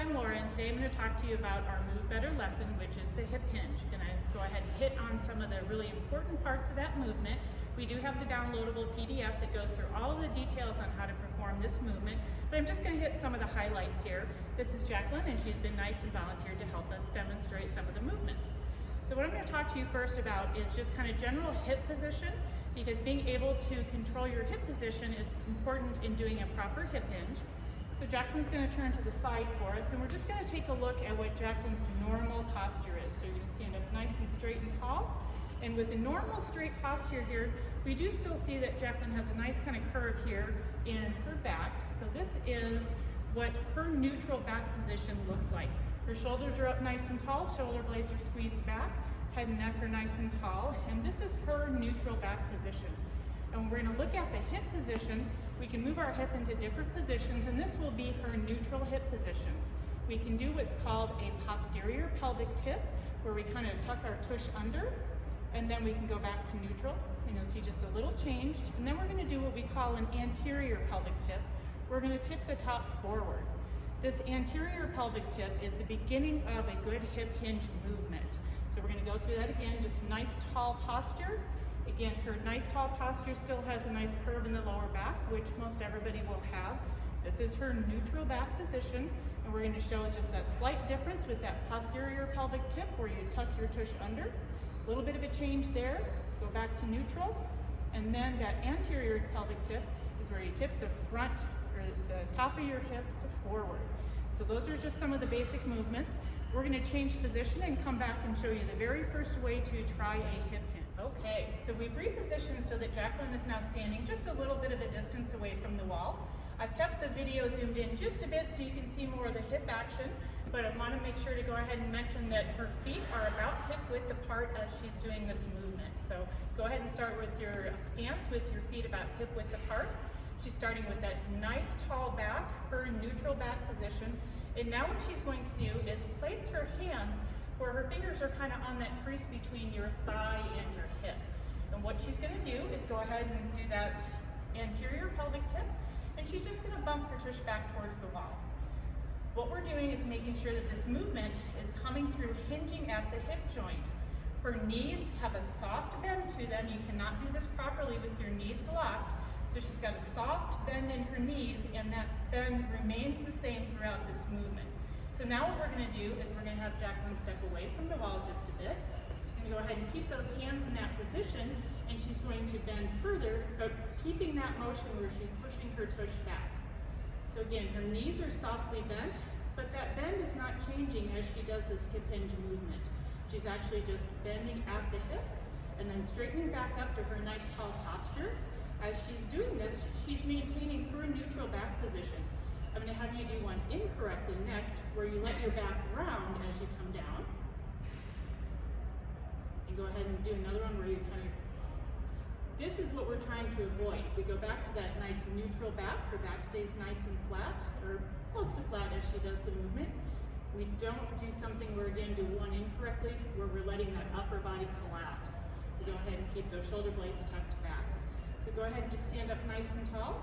I'm Laura, and today I'm going to talk to you about our Move Better lesson, which is the hip hinge. I'm going to go ahead and hit on some of the really important parts of that movement. We do have the downloadable PDF that goes through all of the details on how to perform this movement, but I'm just going to hit some of the highlights here. This is Jacqueline, and she's been nice and volunteered to help us demonstrate some of the movements. So what I'm going to talk to you first about is just kind of general hip position, because being able to control your hip position is important in doing a proper hip hinge. So Jacqueline's going to turn to the side for us, and we're just going to take a look at what Jacqueline's normal posture is. So you're going to stand up nice and straight and tall. And with a normal straight posture here, we do still see that Jacqueline has a nice kind of curve here in her back. So this is what her neutral back position looks like. Her shoulders are up nice and tall, shoulder blades are squeezed back, head and neck are nice and tall, and this is her neutral back position. And when we're going to look at the hip position, we can move our hip into different positions, and this will be her neutral hip position. We can do what's called a posterior pelvic tip, where we kind of tuck our tush under, and then we can go back to neutral, and you'll see just a little change. And then we're going to do what we call an anterior pelvic tip. We're going to tip the top forward. This anterior pelvic tip is the beginning of a good hip hinge movement. So we're going to go through that again, just nice tall posture. Again, her nice tall posture still has a nice curve in the lower back, which most everybody will have. This is her neutral back position, and we're going to show just that slight difference with that posterior pelvic tip where you tuck your tush under. A little bit of a change there, go back to neutral, and then that anterior pelvic tip is where you tip the front or the top of your hips forward. So those are just some of the basic movements. We're going to change position and come back and show you the very first way to try a hip hinge. Okay, so we've repositioned so that Jacqueline is now standing just a little bit of a distance away from the wall. I've kept the video zoomed in just a bit so you can see more of the hip action, but I want to make sure to go ahead and mention that her feet are about hip width apart as she's doing this movement. So go ahead and start with your stance with your feet about hip width apart. She's starting with that nice tall back, her neutral back position. And now what she's going to do is place her hands where her fingers are kind of on that crease between your thigh and your hip. And what she's going to do is go ahead and do that anterior pelvic tip, and she's just going to bump her tush back towards the wall. What we're doing is making sure that this movement is coming through hinging at the hip joint. Her knees have a soft bend to them. You cannot do this properly with your knees locked. So she's got a soft bend in her knees, and that bend remains the same throughout this movement. So now what we're going to do is we're going to have Jacqueline step away from the wall just a bit. She's going to go ahead and keep those hands in that position, and she's going to bend further, but keeping that motion where she's pushing her tush back. So again, her knees are softly bent, but that bend is not changing as she does this hip hinge movement. She's actually just bending at the hip and then straightening back up to her nice tall posture. As she's doing this, she's maintaining her neutral back position. I'm going to have you do one incorrectly next, where you let your back round as you come down. And go ahead and do another one where you kind of, this is what we're trying to avoid. If we go back to that nice neutral back, her back stays nice and flat, or close to flat as she does the movement. We don't do something where, again, do one incorrectly, where we're letting that upper body collapse. We go ahead and keep those shoulder blades tucked back. So go ahead and just stand up nice and tall.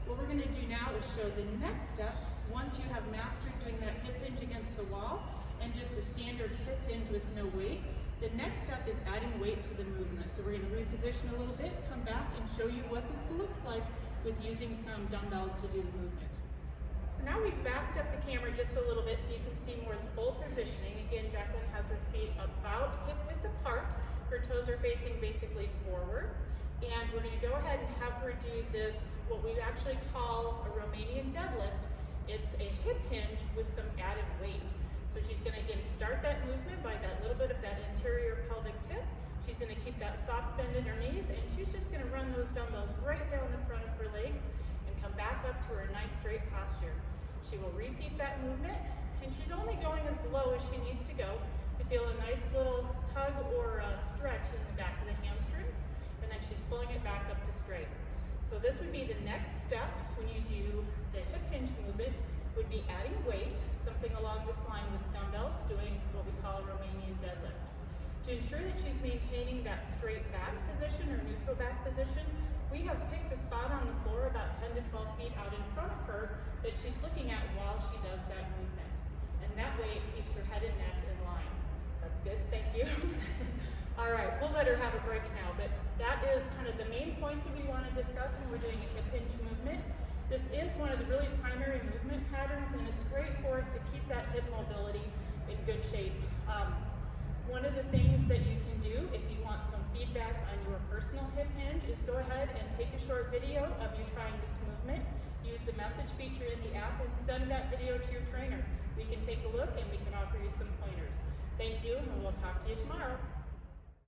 What we're going to do now is show the next step once you have mastered doing that hip hinge against the wall and just a standard hip hinge with no weight. The next step is adding weight to the movement. So we're going to reposition a little bit, come back and show you what this looks like with using some dumbbells to do the movement. So now we've backed up the camera just a little bit so you can see more the full positioning. Again, Jacqueline has her feet about hip width apart. Her toes are facing basically forward. And we're going to go ahead and have her do this, what we actually call a Romanian deadlift. It's a hip hinge with some added weight. So she's going to, again, start that movement by that little bit of that anterior pelvic tip. She's going to keep that soft bend in her knees, and she's just going to run those dumbbells right down the front of her legs and come back up to her nice straight posture. She will repeat that movement, and she's only going as low as she needs to go to feel a nice little tug or a stretch in the back of the hamstrings. And then she's pulling it back up to straight. So this would be the next step when you do the hip hinge movement, would be adding weight, something along this line with dumbbells, doing what we call a Romanian deadlift. To ensure that she's maintaining that straight back position or neutral back position, we have picked a spot on the floor about 10 to 12 feet out in front of her that she's looking at while she does that movement. good, thank you. All right, we'll let her have a break now, but that is kind of the main points that we want to discuss when we're doing a hip hinge movement. This is one of the really primary movement patterns, and it's great for us to keep that hip mobility in good shape. One of the things that you can do if you want some feedback on your personal hip hinge is go ahead and take a short video of you trying this movement. Use the message feature in the app and send that video to your trainer. We can take a look and we can offer you some pointers. Thank you, and we'll talk to you tomorrow.